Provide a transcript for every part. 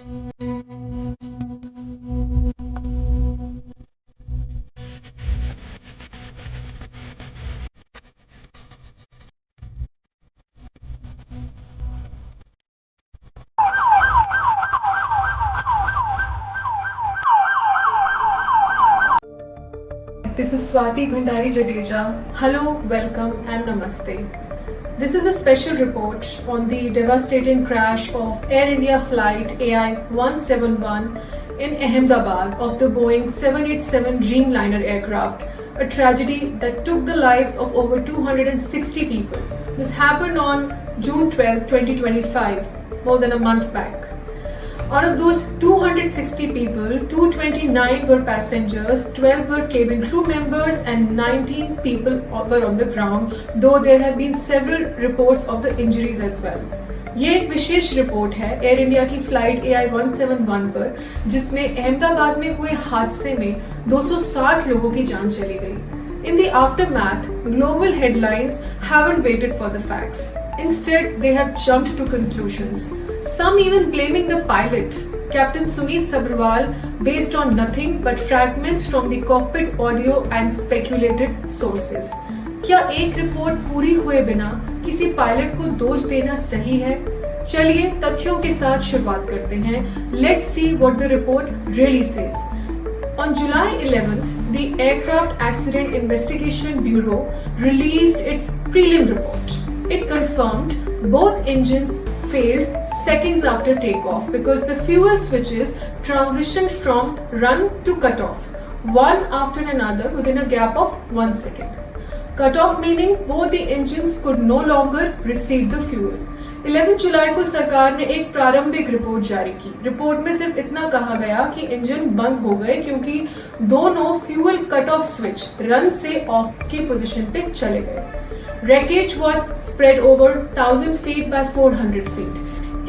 This is Swati Bhandari Jadeja. Hello, welcome and namaste. This is a special report on the devastating crash of Air India flight AI 171 in Ahmedabad of the Boeing 787 Dreamliner aircraft, a tragedy that took the lives of over 260 people. This happened on June 12, 2025, more than a month back. Out of those 260 people, 229 were passengers, 12 were cabin crew members, and 19 people were on the ground, though there have been several reports of the injuries as well. ये एक विशेष report है air India की flight AI 171 पर, जिसमें अहमदाबाद में हुए हादसे में 260 लोगों की जान चली गई. In the aftermath, global headlines haven't waited for the facts. Instead, they have jumped to conclusions. Some even blaming the pilot, Captain Sumit Sabharwal, based on nothing but fragments from the cockpit audio and speculated sources. क्या एक report पूरी हुए बिना किसी pilot को दोष देना सही है? चलिए तथ्यों के साथ शुरुआत करते हैं. Let's see what the report really says. On July 11th, the Aircraft Accident Investigation Bureau released its prelim report. It confirmed both engines failed seconds after takeoff because the fuel switches transitioned from run to cutoff, one after another within a gap of 1 second. Cutoff meaning both the engines could no longer receive the fuel. 11 जुलाई को सरकार ने एक प्रारंभिक report जारी की. Report में सिर्फ इतना कहा गया कि इंजन बंद हो गए क्योंकि दोनों fuel cut off switch run से ऑफ की पोजीशन पे चले गए. Wreckage was spread over 1000 feet by 400 feet.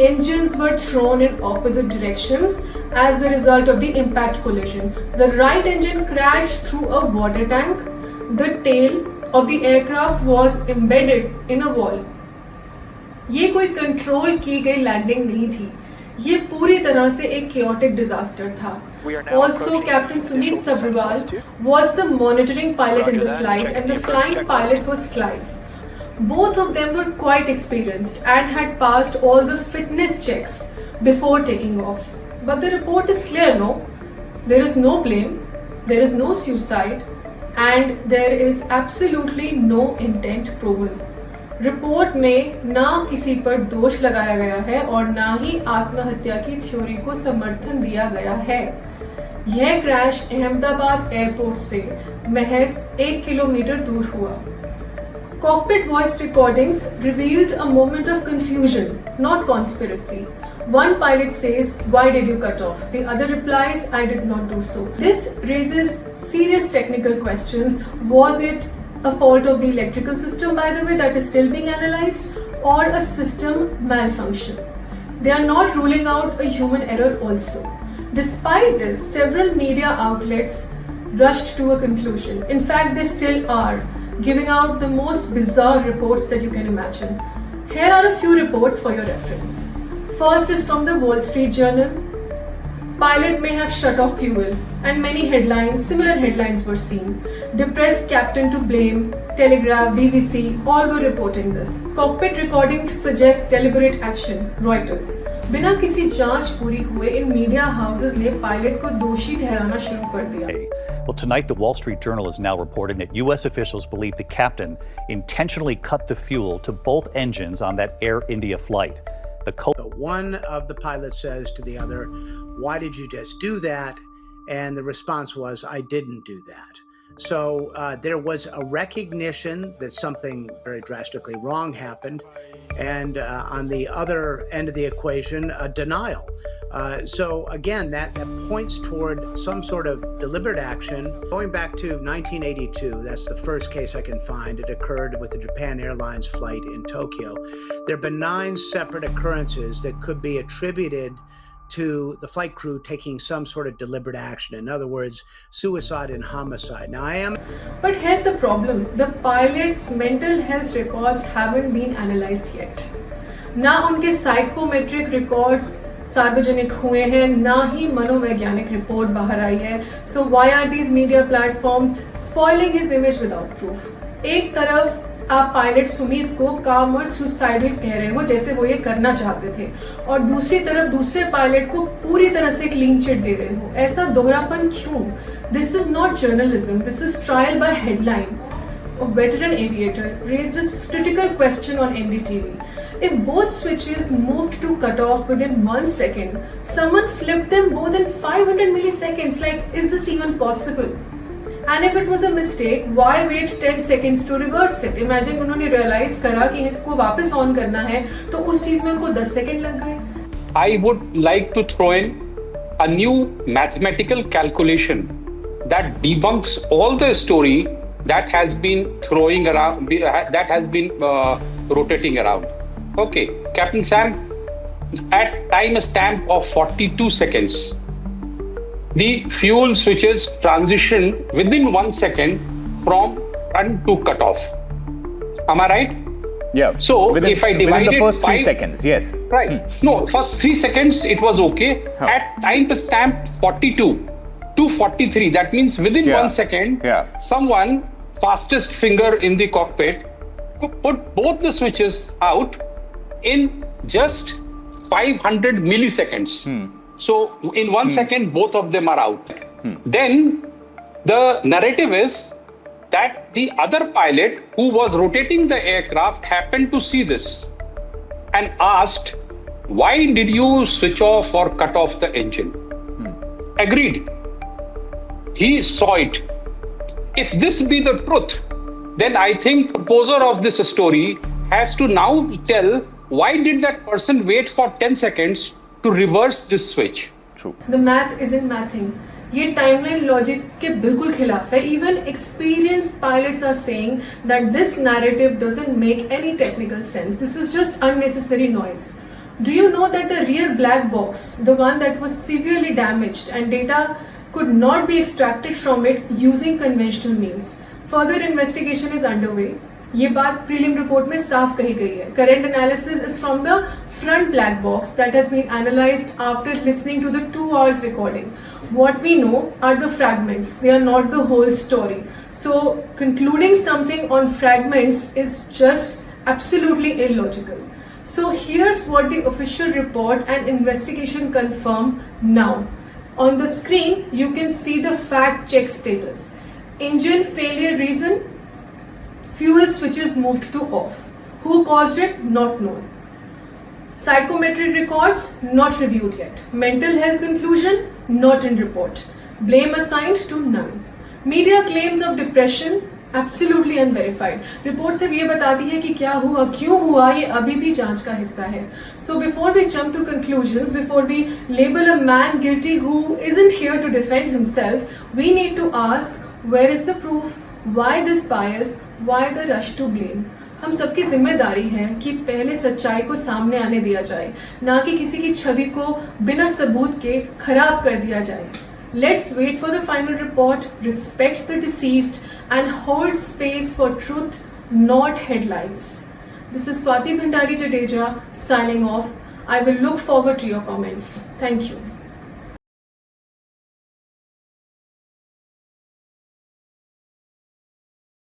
Engines were thrown in opposite directions as a result of the impact collision. The right engine crashed through a water tank. The tail of the aircraft was embedded in a wall. ये कोई control की गई landing नहीं थी. ये पूरी तरह से एक chaotic disaster था. Also, Captain Sumit Sabharwal was the monitoring pilot in the flight and the flying pilot was Clive. Both of them were quite experienced and had passed all the fitness checks before taking off. But the report is clear, no? There is no blame, there is no suicide, and there is absolutely no intent proven. Report में ना किसी पर दोष लगाया गया है और ना ही आत्महत्या की थ्योरी को समर्थन दिया गया है. यह क्रैश अहमदाबाद एयरपोर्ट से महज 1 किलोमीटर दूर हुआ. Cockpit voice recordings revealed a moment of confusion, not conspiracy. One pilot says, "Why did you cut off?" The other replies, "I did not do so." This raises serious technical questions. Was it a fault of the electrical system, by the way, that is still being analyzed, or a system malfunction? They are not ruling out a human error also. Despite this, several media outlets rushed to a conclusion. In fact, they still are, giving out the most bizarre reports that you can imagine. Here are a few reports for your reference. First is from the Wall Street Journal. Pilot may have shut off fuel, and many headlines, similar headlines were seen. Depressed captain to blame, Telegraph, BBC, all were reporting this. Cockpit recording suggests deliberate action, Reuters. बिना किसी जांच पूरी हुए इन media houses ने pilot को दोषी ठहराना शुरू कर दिया. Well, tonight the Wall Street Journal is now reporting that U.S. officials believe the captain intentionally cut the fuel to both engines on that Air India flight. One of the pilots says to the other, "Why did you just do that?" And the response was, "I didn't do that." So there was a recognition that something very drastically wrong happened. And on the other end of the equation, a denial. So again, that points toward some sort of deliberate action. Going back to 1982, that's the first case I can find. It occurred with the Japan Airlines flight in Tokyo. There have been 9 separate occurrences that could be attributed to the flight crew taking some sort of deliberate action. In other words, suicide and homicide. Now But here's the problem. The pilot's mental health records haven't been analyzed yet. ना उनके psychometric records सार्वजनिक हुए हैं, ना ही मनोवैज्ञानिक report बाहर आई है. So why are these media platforms spoiling his image without proof? एक तरफ आप पायलट सुमीत को काम और सुसाइडल कह रहे हो जैसे वो ये करना चाहते थे, और दूसरी तरफ दूसरे पायलट को पूरी तरह से क्लीन चिट दे रहे हो. ऐसा दोहरापन क्यों? This is not journalism, this is trial by headline. A veteran aviator raised a critical question on NDTV. If both switches moved to cut off within 1 second, someone flipped them both in 500 milliseconds. Like, is this even possible? And if it was a mistake, why wait 10 seconds to reverse it? Imagine उन्होंने realize करा कि इसको वापस on करना है, तो उस चीज में उनको 10 सेकंड लग गए. I would like to throw in a new mathematical calculation that debunks all the story that has been throwing around, that has been rotating around. Okay, Captain Sam, at time stamp of 42 seconds, the fuel switches transition within 1 second from run to cutoff. Am I right? Yeah. So if I within divide the it first 3 seconds, yes. Right. No, first 3 seconds it was okay. Huh. At time stamp 42 to 43, that means within 1 second, someone fastest finger in the cockpit could put both the switches out in just 500 milliseconds. So in 1 second, both of them are out. Then the narrative is that the other pilot who was rotating the aircraft happened to see this and asked, why did you switch off or cut off the engine? Agreed. He saw it. If this be the truth, then I think proposer of this story has to now tell why did that person wait for 10 seconds to reverse this switch. True. The math isn't mathing. ये timeline logic के बिल्कुल खिलाफ है. Even experienced pilots are saying that this narrative doesn't make any technical sense. This is just unnecessary noise. Do you know that the rear black box, the one that was severely damaged and data could not be extracted from it using conventional means? Further investigation is underway. ये बात prelim report में साफ कही गई है. Current analysis is from the front black box that has been analyzed after listening to the 2 hours recording. What we know are the fragments. They are not the whole story. So concluding something on fragments is just absolutely illogical. So here's what the official report and investigation confirm now. On the screen, you can see the fact check status. Engine failure reason, fuel switches moved to off. Who caused it? Not known. Psychometric records not reviewed yet. Mental health conclusion not in report. Blame assigned to none. Media claims of depression absolutely unverified. Report सिर्फ ये बताती है कि क्या हुआ, क्यों हुआ, ये अभी भी जांच का हिस्सा है. So before we jump to conclusions, before we label a man guilty who isn't here to defend himself, we need to ask, where is the proof? Why this bias? Why the rush to blame? हम सबकी जिम्मेदारी है कि पहले सच्चाई को सामने आने दिया जाए, ना कि किसी की छवि को बिना सबूत के खराब कर दिया जाए. Let's wait for the final report, respect the deceased, and hold space for truth, not headlines. This is Swati Bhandari Jadeja signing off. I will look forward to your comments. Thank you.